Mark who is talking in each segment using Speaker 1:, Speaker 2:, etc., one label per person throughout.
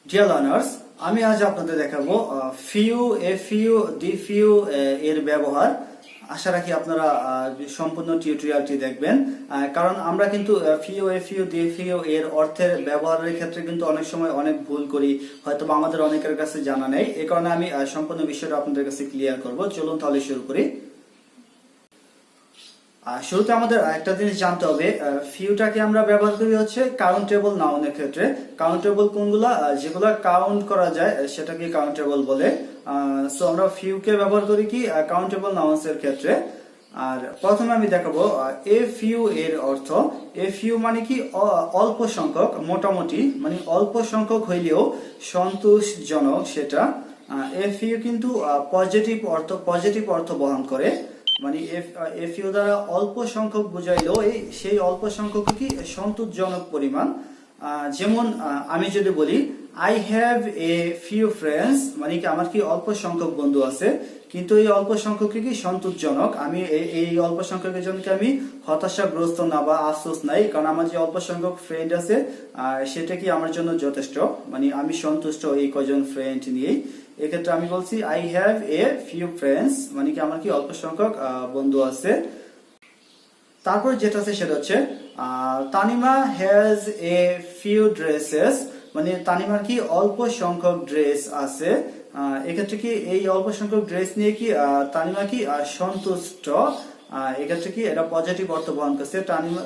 Speaker 1: Dear learners, আমি আজ আপনাদের দেখাবো ফিউ, এফইউ, ডিফিউ এর ব্যবহার। আশা রাখি আপনারা সম্পূর্ণ টিউটোরিয়ালটি দেখবেন, কারণ আমরা কিন্তু ফিউ, এফইউ, ডিফিউ এর অর্থের ব্যবহারের ক্ষেত্রে কিন্তু অনেক সময় অনেক ভুল করি, হয়তো আমাদের অনেকের কাছে জানা নেই। এই কারণে আমি সম্পূর্ণ বিষয়টা আপনাদের কাছে ক্লিয়ার করব। চলুন তাহলে শুরু করি। শুরুতে আমাদের একটা জিনিস জানতে হবে, ফিউটাকে আমরা ব্যবহার করি হচ্ছে কাউন্টেবল নাউনের ক্ষেত্রে। কাউন্টেবল কোনগুলা? যেগুলা কাউন্ট করা যায় সেটাকে কাউন্টেবল বলে। সো আমরা ফিউকে ব্যবহার করি কি কাউন্টেবল নাউন্স এর ক্ষেত্রে। আর প্রথমে আমি দেখাবো এ ফিউ এর অর্থ। এ ফিউ মানে কি অল্প সংখ্যক, মোটামুটি মানে অল্প সংখ্যক হইলেও সন্তোষজনক সেটা। এ ফিউ কিন্তু পজিটিভ অর্থ বহন করে। মানে এফইউ দ্বারা অল্প সংখ্যক বুঝাইলেও সেই অল্প সংখ্যক কি সন্তোষজনক পরিমাণ। যেমন আমি যদি বলি I have a few friends, মানে কি আমার কি অল্প সংখ্যক বন্ধু আছে, কিন্তু এই অল্প সংখ্যক কি সন্তোষজনক। আমি এই অল্প সংখ্যকের জন্য আমি হতাশাগ্রস্ত না বা আফসোস নাই, কারণ আমার যে অল্প সংখ্যক ফ্রেন্ড আছে সেটা কি আমার জন্য যথেষ্ট, মানে আমি সন্তুষ্ট এই কজন ফ্রেন্ড নিয়েই। এক্ষেত্রে আমি বলছি I have a few friends, মানে কি আমার কি অল্প সংখ্যক বন্ধু আছে। তারপর যেটা আছে সেটা হচ্ছে Tanima has a few dresses, মানে তানিমার কি অল্প সংখ্যক ড্রেস আছে। এক্ষেত্রে কি এই অল্প সংখ্যক ড্রেস নিয়ে কি তানিমা কি সন্তুষ্ট। এক্ষেত্রে কি এটা পজিটিভ অর্থ বহন করছে।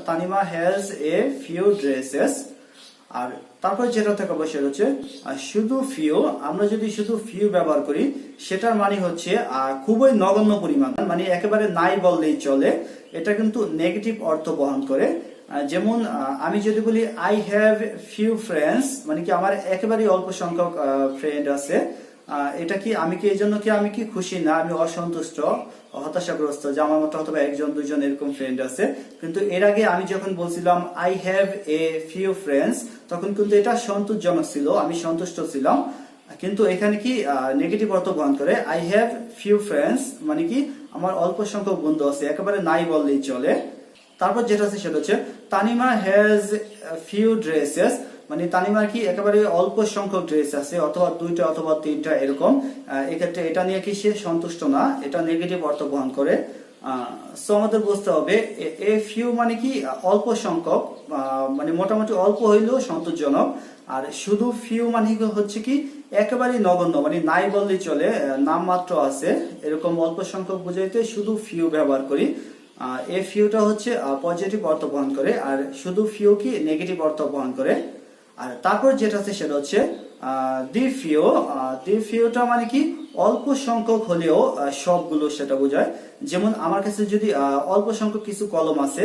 Speaker 1: Tanima has a few dresses. আর তারপর যেটা থাকা সেটা হচ্ছে শুধু ফিউ। আমরা যদি শুধু ফিউ ব্যবহার করি সেটার মানে হচ্ছে খুবই নগণ্য পরিমাণ, মানে একেবারে নাই বললেই চলে। এটা কিন্তু নেগেটিভ অর্থ বহন করে। যেমন আমি যদি বলি আই হ্যাভ ফিউ ফ্রেন্ডস, মানে কি আমার একেবারে অল্প সংখ্যক ফ্রেন্ড আছে। এটা কি আমি কি এই জন্য কি আমি কি খুশি না, আমি অসন্তুষ্ট, হতাশাগ্রস্ত যে আমার মতো অথবা একজন দুজন এরকম ফ্রেন্ড আছে। কিন্তু এর আগে আমি যখন বলছিলাম I have a few friends, তখন কিন্তু এটা সন্তোষজনক ছিল, আমি সন্তুষ্ট ছিলাম। কিন্তু এখানে কি নেগেটিভ অর্থ বহন করে। আই হ্যাভ ফিউ ফ্রেন্ডস মানে কি আমার অল্প সংখ্যক বন্ধু আছে, একেবারে নাই বললেই চলে। তারপর যেটা আছে সেটা হচ্ছে তানিমা হ্যাজ ফিউ ড্রেসেস, মানে তানিমার কি একেবারে অল্প সংখ্যক ড্রেস আছে, অথবা দুইটা অথবা তিনটা এরকম। এক্ষেত্রে এটা নিয়ে কি সে সন্তুষ্ট না, এটা নেগেটিভ অর্থ বহন করে। সো আমাদের বুঝতে হবে এ ফিউ মানে কি অল্প সংখ্যক, মানে মোটামুটি অল্প হইলেও সন্তোষজনক। আর শুধু ফিউ মানে হচ্ছে কি একেবারে নগণ্য, মানে নাই বললেই চলে, নাম মাত্র আছে, এরকম অল্প সংখ্যক বুঝাইতে শুধু ফিউ ব্যবহার করি। এ ফিউটা হচ্ছে পজিটিভ অর্থ বহন করে, আর শুধু ফিউ কি নেগেটিভ অর্থ বহন করে। আর তারপর যেটা আছে সেটা হচ্ছে দি ফিউ। দি ফিউটা মানে কি অল্প সংখ্যক হলেও সবগুলো সেটা বোঝায়। যেমন আমার কাছে যদি অল্প সংখ্যক কিছু কলম আছে,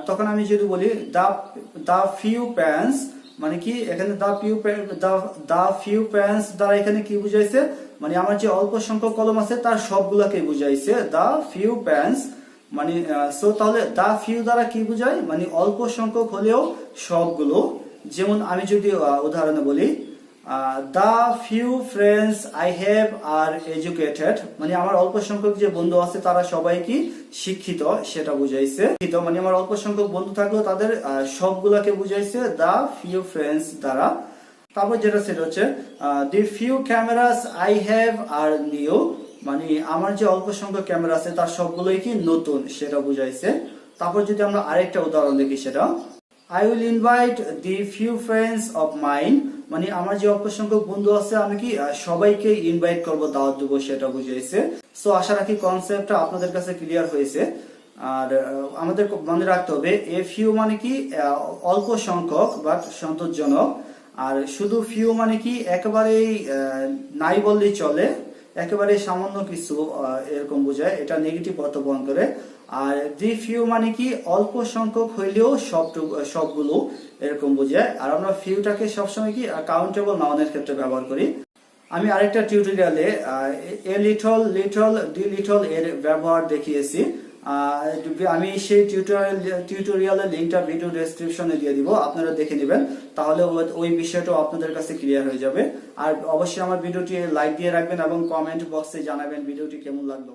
Speaker 1: তখন আমি যদি বলি দা ফিউ প্যান্স, মানে কি এখানে দা ফিউ প্যান্স দ্বারা এখানে কি বুঝাইছে, মানে আমার যে অল্প সংখ্যক কলম আছে তার সবগুলাকে বুঝাইছে দা ফিউ প্যান্স। মানে সো তাহলে দা ফিউ দ্বারা কি বুঝায়, মানে অল্প সংখ্যক হলেও সবগুলো। যেমন আমি যদি উদাহরণে বলি the few friends I have are educated, মানে আমার অল্প সংখ্যক যে বন্ধু আছে তারা সবাই কি শিক্ষিত সেটা বুঝাইছে। মানে আমার অল্প সংখ্যক বন্ধু থাকলেও তাদের সবগুলাকে বুঝাইছে দা ফিউ ফ্রেন্ডস দ্বারা। তারপর যেটা সেটা হচ্ছে the few cameras I have are new, মানে আমার যে অল্প সংখ্যক ক্যামেরা আছে তার সবগুলোই কি নতুন সেটা বুঝাইছে। তারপর যদি আমরা আরেকটা উদাহরণ দেখি সেটা I will invite the few friends of mine, মানে আমার যে অল্প সংখ্যক বন্ধু আছে আমি কি সবাইকে ইনভাইট করব, দাওয়াত দেব সেটা বুঝাইছে। সো আশা রাখি কনসেপ্টটা আপনাদের কাছে ক্লিয়ার হয়েছে। আর আমাদের মনে রাখতে হবে এ ফিউ মানে কি অল্প সংখ্যক বাট সন্তোষজনক, আর শুধু ফিউ মানে কি একেবারেই নাই বললেই চলে, একেবারে সামান্য কিছু এরকম বোঝায়, এটা নেগেটিভ অর্থ বহন করে। আর দি ফিউ মানে কি অল্প সংখ্যক হইলেও সবগুলো এরকম বোঝায়। আর আমরা ফিউটাকে সবসময় কি কাউন্টেবল নাউনের ক্ষেত্রে ব্যবহার করি। আমি আরেকটা টিউটোরিয়ালে এ লিটল, ডি লিটল এর ব্যবহার দেখিয়েছি। আমি সেই টিউটোরিয়ালের লিঙ্কটা ভিডিও ডেসক্রিপশনে দিয়ে দিব, আপনারা দেখে নেবেন, তাহলে ওই বিষয়টাও আপনাদের কাছে ক্লিয়ার হয়ে যাবে। আর অবশ্যই আমার ভিডিওটি লাইক দিয়ে রাখবেন এবং কমেন্ট বক্সে জানাবেন ভিডিওটি কেমন লাগলো।